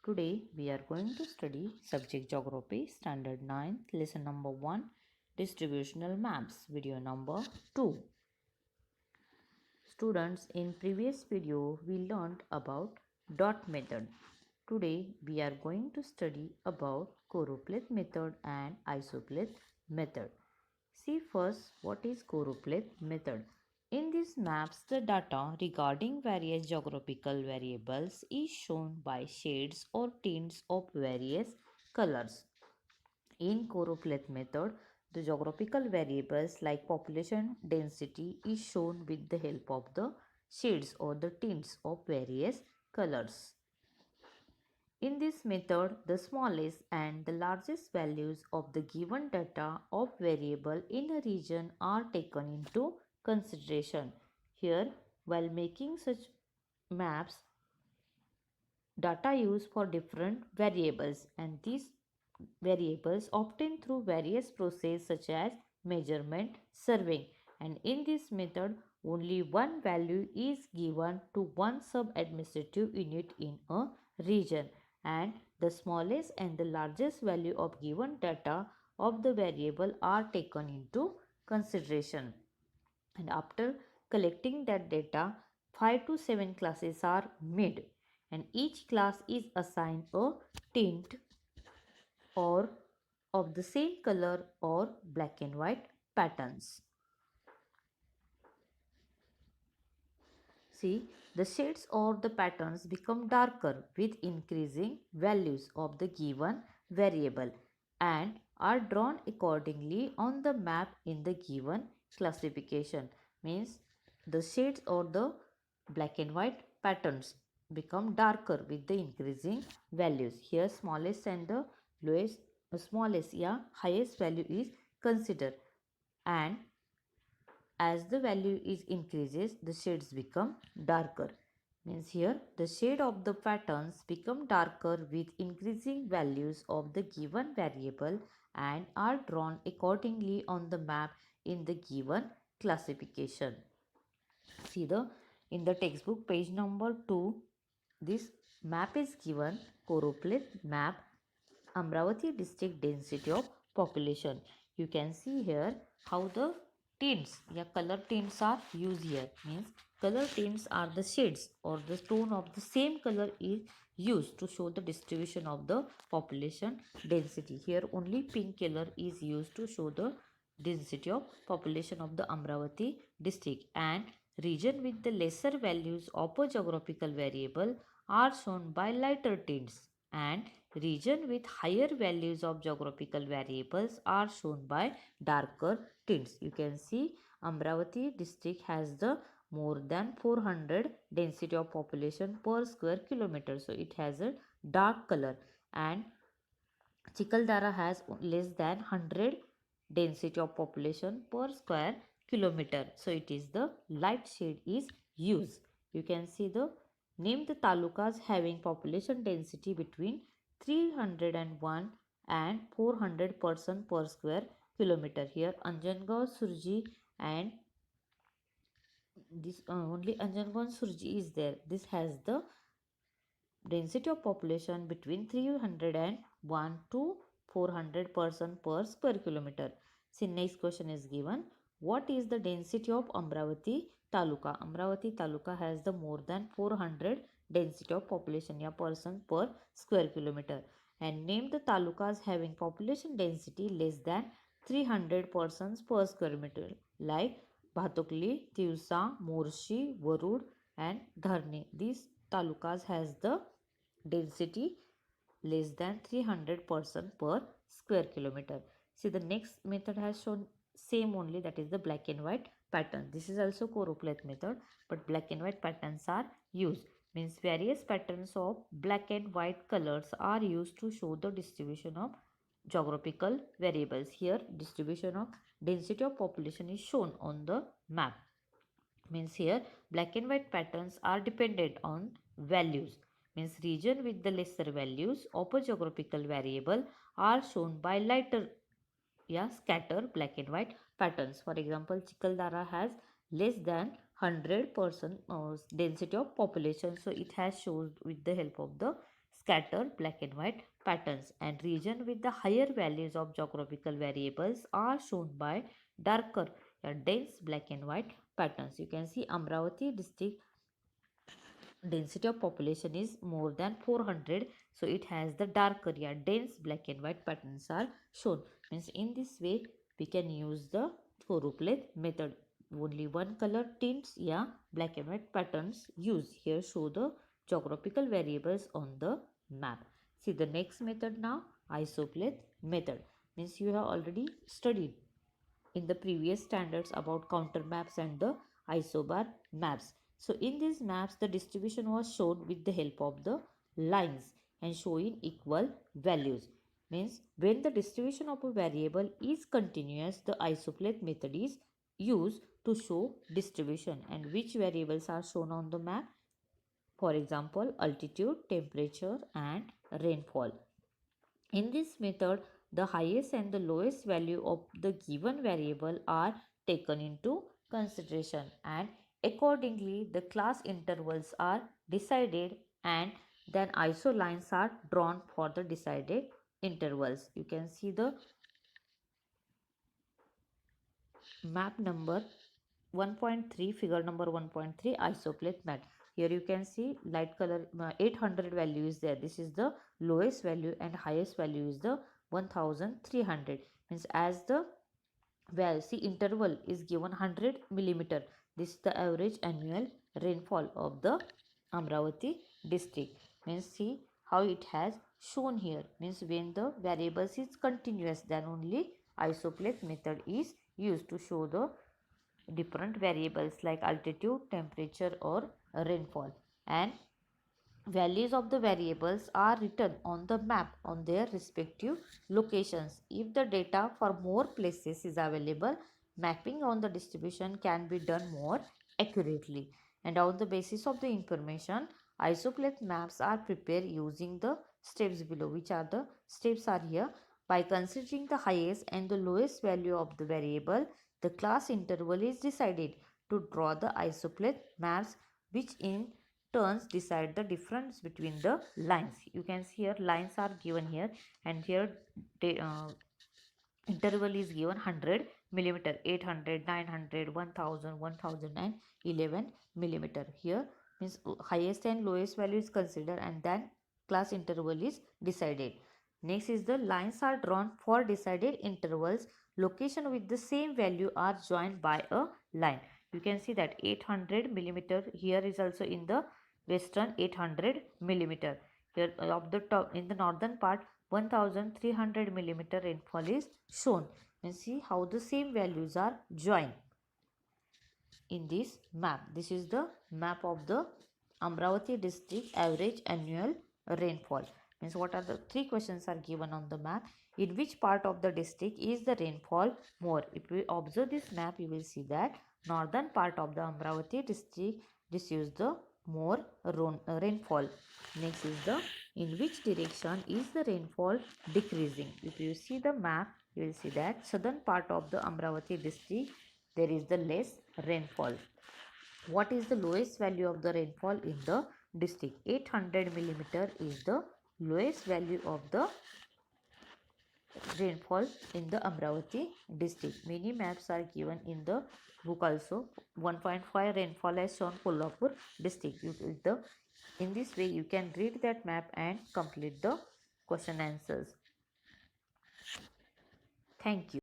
Today we are going to study subject geography standard 9 lesson number 1 distributional maps video number 2. Students, in previous video we learned about dot method. Today we are going to study about choropleth method and isopleth method. See first what is choropleth method. In these maps, the data regarding various geographical variables is shown by shades or tints of various colors. In choropleth method, the geographical variables like population density is shown with the help of the shades or the tints of various colors. In this method, the smallest and the largest values of the given data of variable in a region are taken into consideration. Here, while making such maps, data used for different variables, and these variables obtained through various processes such as measurement, surveying, and in this method only one value is given to one sub-administrative unit in a region, and the smallest and the largest value of given data of the variable are taken into consideration. And after collecting that data, 5 to 7 classes are made, and each class is assigned a tint or of the same color or black and white patterns. See, the shades or the patterns become darker with increasing values of the given variable and are drawn accordingly on the map in the given classification. Means the shades or the black and white patterns become darker with the increasing values. Here smallest and the lowest smallest highest value is considered, and as the value is increases the shades become darker. Means here the shade of the patterns become darker with increasing values of the given variable and are drawn accordingly on the map in the given classification. See the in the textbook page number 2, this map is given choropleth map Amravati district density of population. You can see here how the tints, color tints are used here. Means color tints are the shades or the tone of the same color is used to show the distribution of the population density. Here only pink color is used to show the density of population of the Amravati district, and region with the lesser values of a geographical variable are shown by lighter tints, and region with higher values of geographical variables are shown by darker tints. You can see Amravati district has the more than 400 density of population per square kilometer, so it has a dark color, and Chikaldara has less than 100 density of population per square kilometer, so it is the light shade is used. You can see the name the talukas having population density between 301 and 400 person per square kilometer. Here Anjangaon, Surji, and this only Anjangaon and Surji is there. This has the density of population between 301 to 400 person per square kilometer. See, next question is given. What is the density of Amravati Taluka? Amravati Taluka has the more than 400 density of population person per square kilometer. And name the talukas having population density less than 300 persons per square meter like Bhatokli, Tiwsa, Morshi, Varud and Dharni. These talukas has the density less than 300 person per square kilometer. See, the next method has shown same only, that is the black and white pattern. This is also choropleth method, but black and white patterns are used. Means various patterns of black and white colors are used to show the distribution of geographical variables. Here distribution of density of population is shown on the map. Means here black and white patterns are dependent on values. Means region with the lesser values of a geographical variable are shown by lighter scatter black and white patterns. For example, Chikaldara has less than 100% density of population, so it has shown with the help of the scattered black and white patterns, and region with the higher values of geographical variables are shown by darker dense black and white patterns. You can see Amravati district density of population is more than 400, so it has the darker dense black and white patterns are shown. Means in this way we can use the choropleth method. Only one color tints black and white patterns used. Here show the geographical variables on the map. See the next method now, isopleth method. Means you have already studied in the previous standards about counter maps and the isobar maps. So in these maps the distribution was shown with the help of the lines and showing equal values. Means when the distribution of a variable is continuous, the isopleth method is used to show distribution. And which variables are shown on the map? For example, altitude, temperature and rainfall. In this method, the highest and the lowest value of the given variable are taken into consideration, and accordingly the class intervals are decided, and then iso lines are drawn for the decided intervals. You can see the map number 1.3, figure number 1.3, isopleth map. Here you can see light color 800 value is there. This is the lowest value and highest value is the 1300. Means as the see interval is given 100 millimeter. This is the average annual rainfall of the Amravati district. Means see how it has shown here. Means when the variables is continuous, then only isopleth method is used to show the different variables like altitude, temperature or rainfall, and values of the variables are written on the map on their respective locations. If the data for more places is available, mapping on the distribution can be done more accurately. And on the basis of the information, isopleth maps are prepared using the steps below. Which are the steps are here? By considering the highest and the lowest value of the variable, the class interval is decided to draw the isopleth maps, which in turns decide the difference between the lines. You can see here lines are given here, and here interval is given 100 millimeter, 800, 900, 1000, 1000 and 11 millimeter. Here means highest and lowest value is considered, and then class interval is decided. Next is the lines are drawn for decided intervals. Location with the same value are joined by a line. You can see that 800 millimeter here is also in the western 800 millimeter. Here of the top in the northern part 1300 millimeter rainfall is shown. And see how the same values are joined in this map. This is the map of the Amravati district average annual rainfall. Means what are the three questions are given on the map? In which part of the district is the rainfall more? If we observe this map, you will see that northern part of the Amravati district receives the more rainfall. Next is the in which direction is the rainfall decreasing? If you see the map, you will see that southern part of the Amravati district there is the less rainfall. What is the lowest value of the rainfall in the district? 800 millimeter is the lowest value of the rainfall in the Amravati district. Many maps are given in the book also. 1.5 rainfall has shown Kolhapur district. In this way you can read that map and complete the question answers. Thank you.